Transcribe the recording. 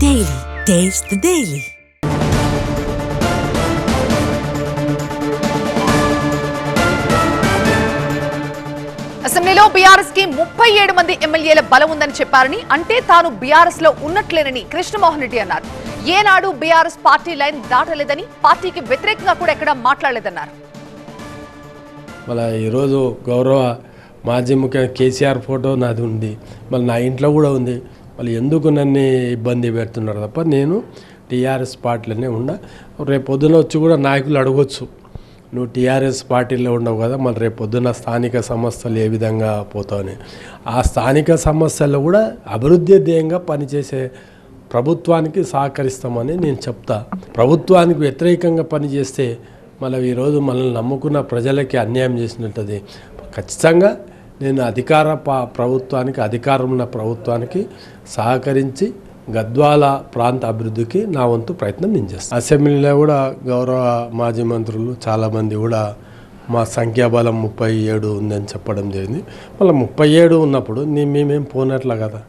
Daily. Taste the Daily. అసెంబ్లీలో BRS కి 37 మంది ఎమ్మెల్యేల బలం ఉందని చెప్పారని, అంటే తాను బీఆర్ఎస్ లో ఉన్నట్లేనని కృష్ణమోహన్ రెడ్డి అన్నారు. ఏనాడు బీఆర్ఎస్ పార్టీ లైన్ దాటలేదని, పార్టీకి వ్యతిరేకంగా కూడా ఎక్కడ మాట్లాడలేదన్నారు. మళ్ళీ ఈరోజు గౌరవ మాజీ ముఖ్యమంత్రి కేసీఆర్ ఫోటో నాది ఉంది, మళ్ళీ నా ఇంట్లో కూడా ఉంది. మళ్ళీ ఎందుకు నన్ను ఇబ్బంది పెడుతున్నారు తప్ప నేను టీఆర్ఎస్ పార్టీలోనే ఉన్నా. రేపు పొద్దున వచ్చి కూడా నాయకులు అడగొచ్చు, నువ్వు టీఆర్ఎస్ పార్టీలో ఉండవు కదా, మళ్ళీ రేపు పొద్దున్న స్థానిక సమస్యలు ఏ విధంగా పోతావని. ఆ స్థానిక సమస్యల్లో కూడా అభివృద్ధి ధ్యేయంగా పనిచేసే ప్రభుత్వానికి సహకరిస్తామని నేను చెప్తా. ప్రభుత్వానికి వ్యతిరేకంగా పనిచేస్తే మళ్ళీ ఈరోజు మనల్ని నమ్ముకున్న ప్రజలకి అన్యాయం చేసినట్టుంది. ఖచ్చితంగా నేను ప్రభుత్వానికి అధికారం ఉన్న ప్రభుత్వానికి సహకరించి గద్వాల ప్రాంత అభివృద్ధికి నా వంతు ప్రయత్నం నేను చేస్తాను. అసెంబ్లీలో కూడా గౌరవ మాజీ మంత్రులు చాలామంది కూడా మా సంఖ్యాబలం 37 ఉందని చెప్పడం జరిగింది. మళ్ళీ 37 ఉన్నప్పుడు మేమేం పోనట్ల కదా.